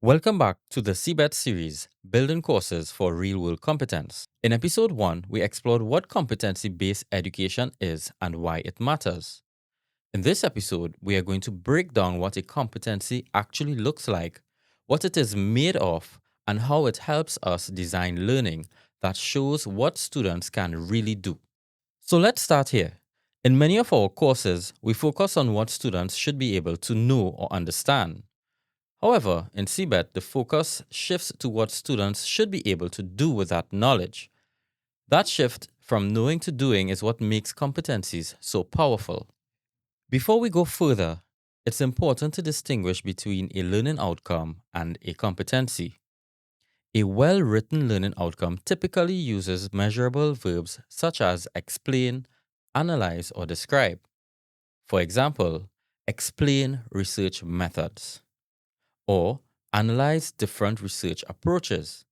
Welcome back to the CBET Series, Building Courses for Real-World Competence. In episode 1, we explored what competency-based education is and why it matters. In this episode, we are going to break down what a competency actually looks like, what it is made of, and how it helps us design learning that shows what students can really do. So let's start here. In many of our courses, we focus on what students should be able to know or understand. However, in CBET, the focus shifts to what students should be able to do with that knowledge. That shift from knowing to doing is what makes competencies so powerful. Before we go further, it's important to distinguish between a learning outcome and a competency. A well-written learning outcome typically uses measurable verbs such as explain, analyze, or describe. For example, explain research methods or analyze different research approaches.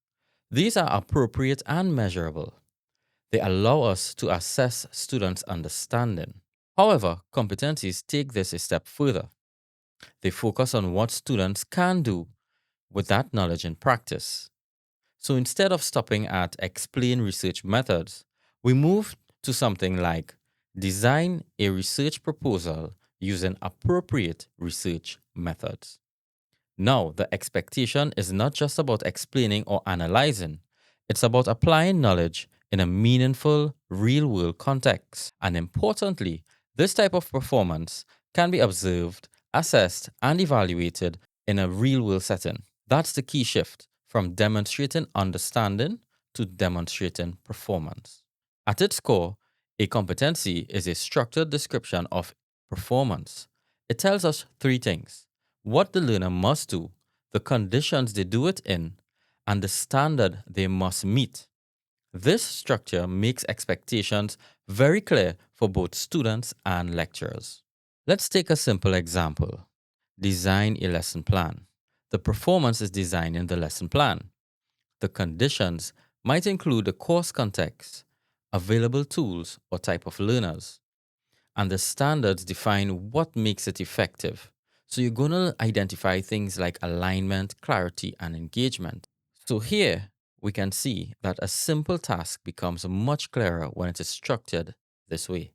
These are appropriate and measurable. They allow us to assess students' understanding. However, competencies take this a step further. They focus on what students can do with that knowledge in practice. So instead of stopping at explain research methods, we move to something like design a research proposal using appropriate research methods. Now, the expectation is not just about explaining or analyzing, it's about applying knowledge in a meaningful, real world context. And importantly, this type of performance can be observed, assessed, and evaluated in a real world setting. That's the key shift from demonstrating understanding to demonstrating performance. At its core, a competency is a structured description of performance. It tells us three things: what the learner must do, the conditions they do it in, and the standard they must meet. This structure makes expectations very clear for both students and lecturers. Let's take a simple example. Design a lesson plan. The performance is designing the lesson plan. The conditions might include the course context, available tools or type of learners, and the standards define what makes it effective. So you're going to identify things like alignment, clarity, and engagement. So here we can see that a simple task becomes much clearer when it is structured this way.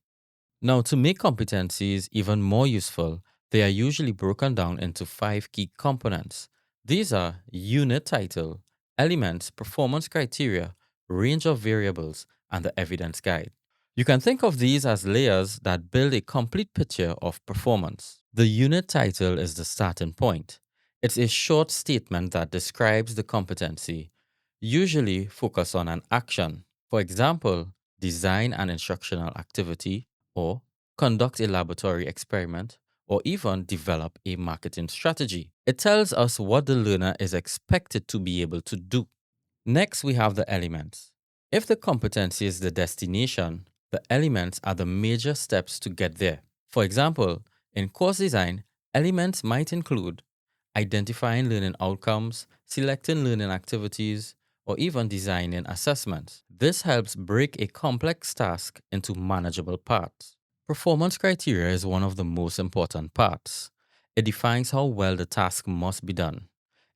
Now, to make competencies even more useful, they are usually broken down into 5 key components. These are unit title, elements, performance criteria, range of variables, and the evidence guide. You can think of these as layers that build a complete picture of performance. The unit title is the starting point. It's a short statement that describes the competency, usually focused on an action. For example, design an instructional activity, or conduct a laboratory experiment, or even develop a marketing strategy. It tells us what the learner is expected to be able to do. Next, we have the elements. If the competency is the destination, the elements are the major steps to get there. For example, in course design, elements might include identifying learning outcomes, selecting learning activities, or even designing assessments. This helps break a complex task into manageable parts. Performance criteria is one of the most important parts. It defines how well the task must be done.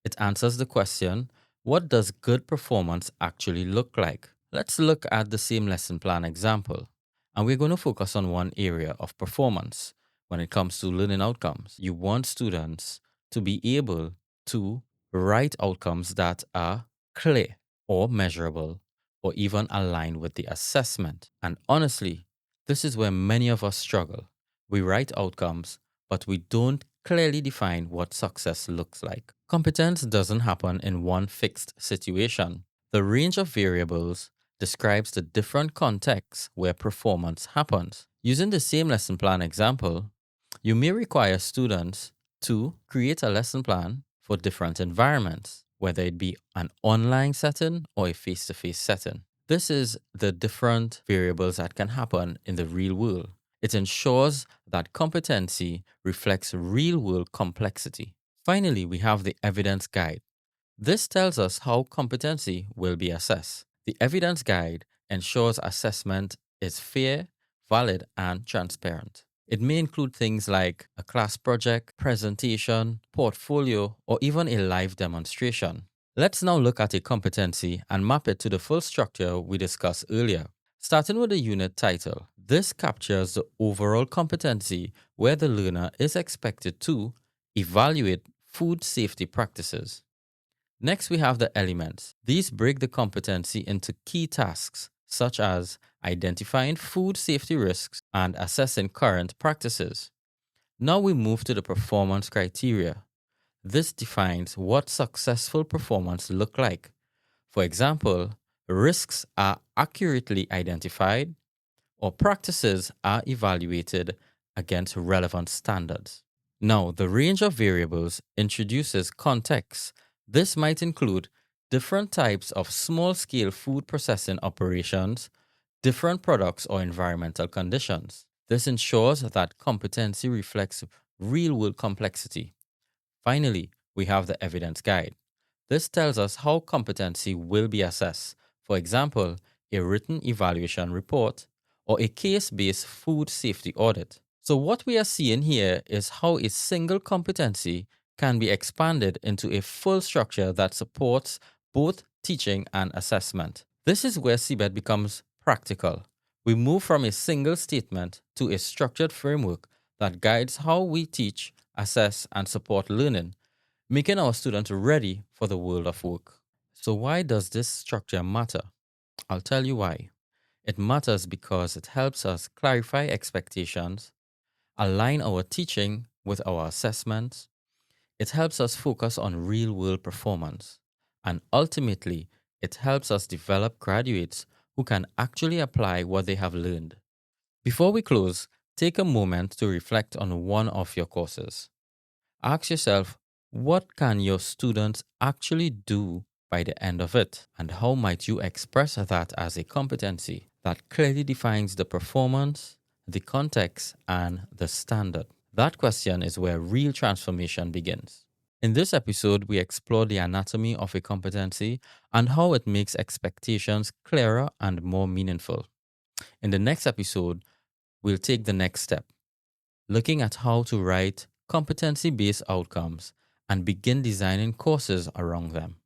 It answers the question, what does good performance actually look like? Let's look at the same lesson plan example, and we're going to focus on one area of performance. When it comes to learning outcomes, you want students to be able to write outcomes that are clear or measurable or even aligned with the assessment. And honestly, this is where many of us struggle. We write outcomes, but we don't clearly define what success looks like. Competence doesn't happen in one fixed situation. The range of variables describes the different contexts where performance happens. Using the same lesson plan example, you may require students to create a lesson plan for different environments, whether it be an online setting or a face-to-face setting. This is the different variables that can happen in the real world. It ensures that competency reflects real-world complexity. Finally, we have the evidence guide. This tells us how competency will be assessed. The evidence guide ensures assessment is fair, valid, and transparent. It may include things like a class project, presentation, portfolio, or even a live demonstration. Let's now look at a competency and map it to the full structure we discussed earlier. Starting with the unit title, this captures the overall competency where the learner is expected to evaluate food safety practices. Next, we have the elements. These break the competency into key tasks, such as identifying food safety risks and assessing current practices. Now we move to the performance criteria. This defines what successful performance look like. For example, risks are accurately identified or practices are evaluated against relevant standards. Now, the range of variables introduces context. This might include different types of small scale food processing operations, different products, or environmental conditions. This ensures that competency reflects real world complexity. Finally, we have the evidence guide. This tells us how competency will be assessed. For example, a written evaluation report or a case based food safety audit. So, what we are seeing here is how a single competency can be expanded into a full structure that supports both teaching and assessment. This is where CBET becomes practical. We move from a single statement to a structured framework that guides how we teach, assess, and support learning, making our students ready for the world of work. So, why does this structure matter? I'll tell you why. It matters because it helps us clarify expectations, align our teaching with our assessments. It helps us focus on real world performance. And ultimately, it helps us develop graduates who can actually apply what they have learned. Before we close, take a moment to reflect on one of your courses. Ask yourself, what can your students actually do by the end of it? And how might you express that as a competency that clearly defines the performance, the context, and the standard? That question is where real transformation begins. In this episode, we explore the anatomy of a competency and how it makes expectations clearer and more meaningful. In the next episode, we'll take the next step, looking at how to write competency based outcomes and begin designing courses around them.